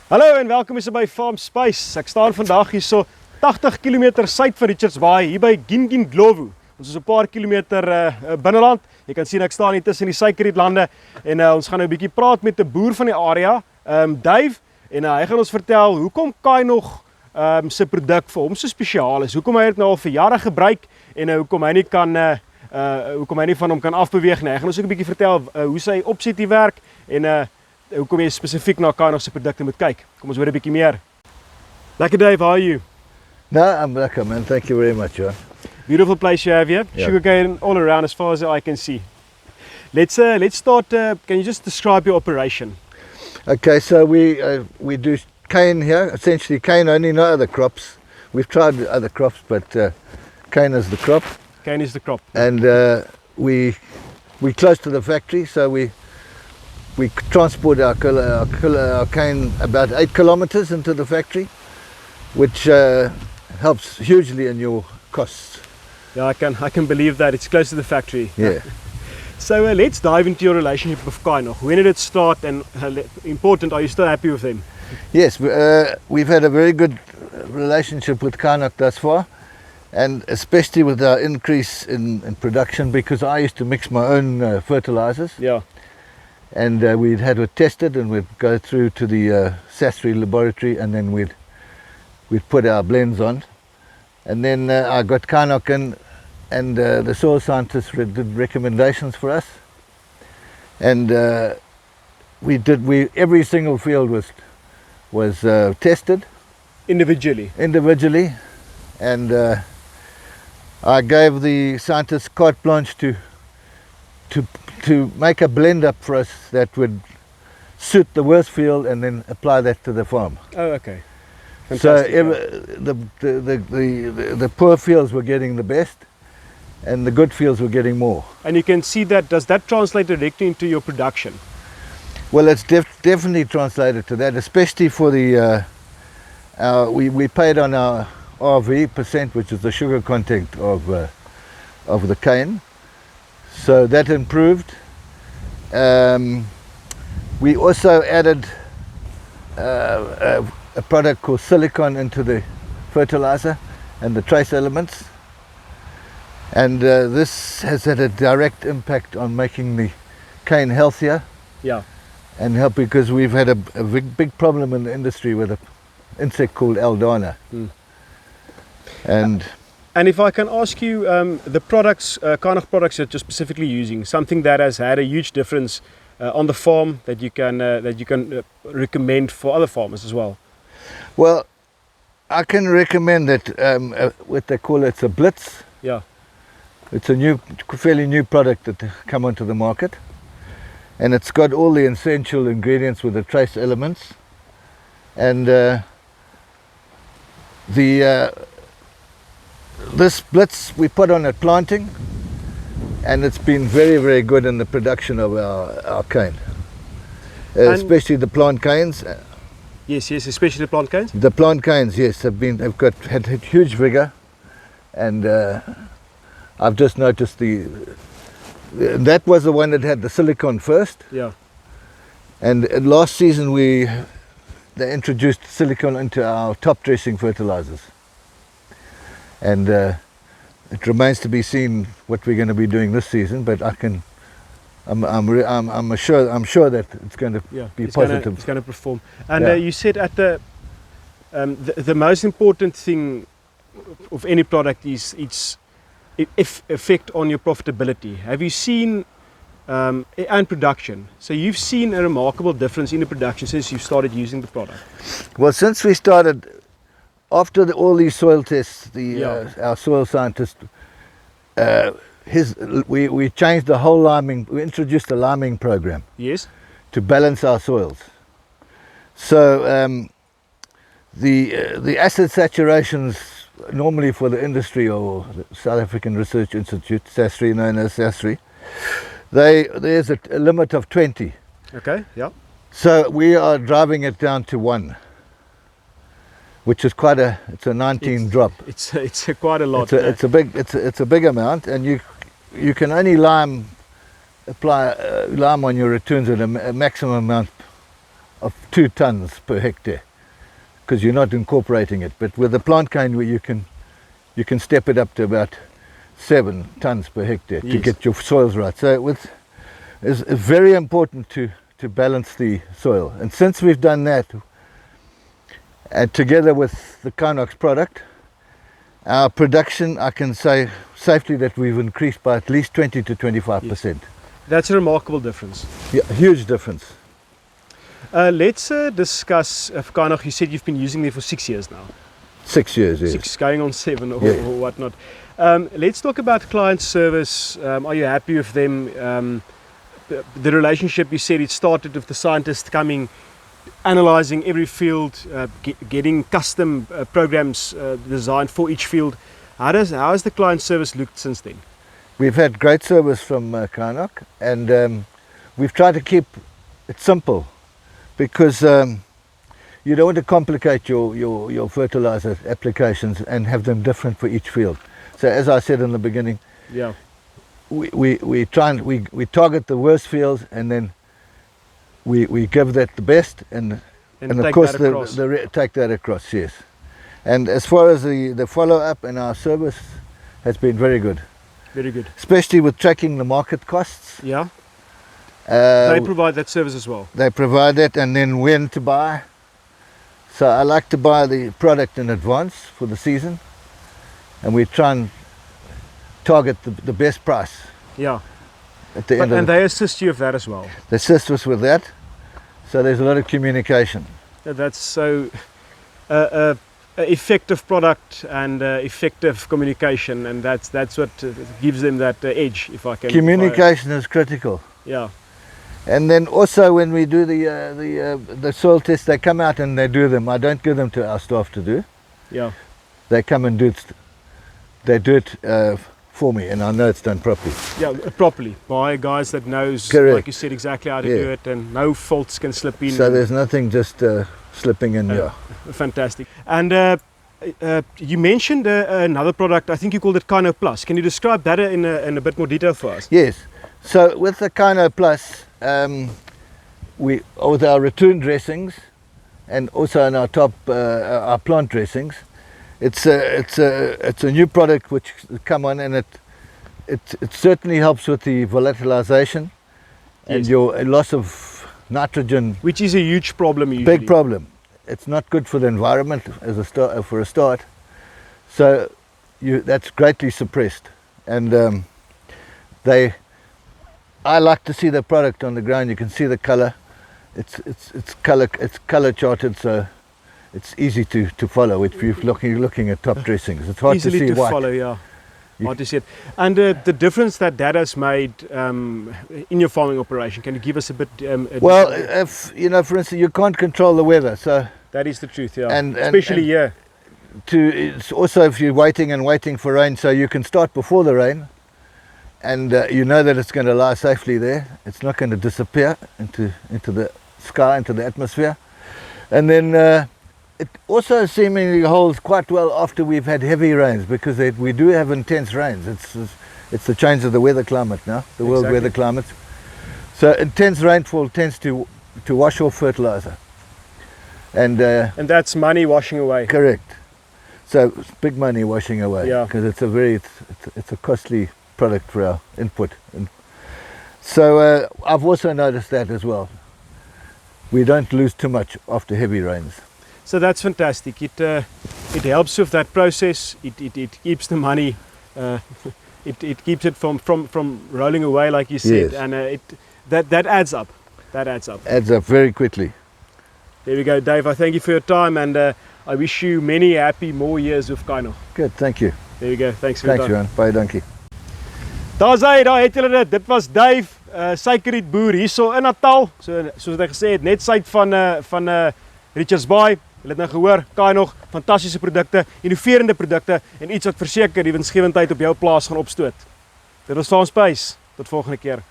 Hallo en welkom by Farmspace. Ek staan vandag hier so 80 km suid van Richards Bay hier by Gingindlovu. Ons is 'n paar kilometer binneland. Jy kan sien ek staan hier tussen die suikerrietlande en ons gaan nou 'n bietjie praat met 'n boer van die area, Dave, en hy gaan ons vertel hoekom Kynoch se produk vir hom so spesiaal is. Hoekom hy dit nou al vir jare gebruik en hoekom hy nie van hom kan afbeweeg nie. Hy gaan ons ook 'n bietjie vertel hoe sy opset hier werk en hoekom jy spesifiek na Kynoch se produkte moet kyk. Kom ons hoor 'n bietjie meer. Lekker Dave, how are you? No, I'm lekker man, thank you very much, John. Beautiful place you have here. Yeah. Sugarcane all around as far as I can see. Let's start, can you just describe your operation? Okay, so we do cane here, essentially cane only, no other crops. We've tried other crops, but cane is the crop. Cane is the crop. And we're close to the factory, so we transport our cane about 8 kilometers into the factory, which helps hugely in your costs. Yeah, I can believe that. It's close to the factory. Yeah. So let's dive into your relationship with Kynoch. When did it start, and important, are you still happy with them? Yes, we've had a very good relationship with Kynoch thus far, and especially with our increase in production, because I used to mix my own fertilizers. Yeah. And we'd had it tested, and we'd go through to the Sastre laboratory, and then we'd put our blends on. And then I got Kynoch in, and the soil scientists did recommendations for us. And every single field was tested Individually. And I gave the scientists carte blanche to make a blend up for us that would suit the worst field, and then apply that to the farm. Oh, okay. Fantastic, So the poor fields were getting the best, and the good fields were getting more. and you can see that, does that translate directly into your production? Well, it's definitely translated to that, especially for the we paid on our RV percent, which is the sugar content of the cane. So that improved. We also added a product called silicon into the fertilizer and the trace elements, and this has had a direct impact on making the cane healthier. Yeah. And help, because we've had a big problem in the industry with an insect called Aldana. And if I can ask you, the products, Kynoch products that you're specifically using, something that has had a huge difference on the farm that you can recommend for other farmers as well. Well, I can recommend that what they call it's a blitz. Yeah. It's a fairly new product that come onto the market, and it's got all the essential ingredients with the trace elements, and this blitz we put on at planting, and it's been very, very good in the production of our cane, especially the plant canes. Yes, especially the plant canes. The plant canes, yes, they've had huge vigor, and I've just noticed that was the one that had the silicon first. Yeah. And last season they introduced silicon into our top dressing fertilizers, and it remains to be seen what we're going to be doing this season. But I'm sure that it's going to be positive. It's going to perform. And you said at the most important thing of any product is its effect on your profitability. Have you seen and production? So you've seen a remarkable difference in the production since you started using the product. Well, since we started, after all these soil tests, our soil scientist, we changed the whole liming. We introduced a liming program. Yes. To balance our soils. So the acid saturations normally for the industry, or the South African Research Institute, Sastre, known as Sastre, there's a limit of 20. Okay. Yeah. So we are driving it down to 1, which is it's a 19 drop. It's quite a lot. It's a big amount, and you can only apply lime on your returns at a maximum amount of 2 tons per hectare, because you're not incorporating it. But with the plant cane, where you can step it up to about 7 tons per hectare to get your soils right. So it's very important to balance the soil. And since we've done that, and together with the Kynoch product, our production, I can say safely that we've increased by at least 20 to 25%. That's a remarkable difference. Yeah, huge difference. Let's discuss Kynoch. You said you've been using them for 6 years now. 6 years, yes. 6 going on 7 or whatnot. Let's talk about client service. Are you happy with them? The relationship, you said it started with the scientists coming, analyzing every field, getting custom programs designed for each field. How has the client service looked since then? We've had great service from Kynoch, and we've tried to keep it simple, because you don't want to complicate your fertilizer applications and have them different for each field. So as I said in the beginning, we target the worst fields, and then we give that the best, and of course take that across, yes. And as far as the follow-up and our service has been very good. Very good. Especially with tracking the market costs. Yeah. They provide that service as well. They provide that, and then when to buy. So I like to buy the product in advance for the season, and we try and target the best price. Yeah. At the end and they assist you with that as well. They assist us with that. So there's a lot of communication. That's so effective product and effective communication, and that's what gives them that edge, if I can. Communication is critical. Yeah. And then also when we do the soil tests, they come out and they do them. I don't give them to our staff to do. Yeah. They come and do it. They do it for me, and I know it's done properly. Yeah, properly by guys that knows, Correct. like you said, exactly how to do it, and no faults can slip in. So there's nothing just slipping in here. Fantastic. And you mentioned another product. I think you called it Kynoch Plus. Can you describe that in a bit more detail for us? Yes. So with the Kynoch Plus, with our return dressings, and also in our top our plant dressings, it's a new product which come on, and it certainly helps with the volatilization and your loss of nitrogen, which is a huge problem usually. Big problem. It's not good for the environment as for a start. So that's greatly suppressed, and I like to see the product on the ground. You can see the color. It's color charted, so it's easy to follow. If you're looking at top dressings, it's hard easily to see white. Follow, yeah. Hard to see it. And the difference that has made in your farming operation, can you give us a bit? Well, if for instance, you can't control the weather, so that is the truth, yeah. And especially here. It's also if you're waiting for rain, so you can start before the rain, and you know that it's going to lie safely there. It's not going to disappear into the sky, into the atmosphere, and then. It also seemingly holds quite well after we've had heavy rains, because we do have intense rains. It's the change of the weather climate now, the world weather climate. So intense rainfall tends to wash off fertilizer, and that's money washing away. Correct. So it's big money washing away, yeah, because it's a costly product for our input. And so I've also noticed that as well. We don't lose too much after heavy rains. So that's fantastic. It helps with that process. It keeps the money. It keeps it from rolling away, like you said, yes. And that adds up. That adds up. Adds up very quickly. There we go, Dave. I thank you for your time, and I wish you many happy more years with Kynoch. Good, thank you. There we go. Thanks for your time. Thanks, Johan. Baie dankie. Daar het julle dit. Dit was Dave, suikerriet boer hierso in Natal. Soos hy gesê het, net suid van Richards Bay. Julle het nou gehoor, Kynoch, fantastiese produkte, innoverende produkte en iets wat verseker die winsgewendheid op jou plaas gaan opstoot. Dit was Farmspace. Tot volgende keer.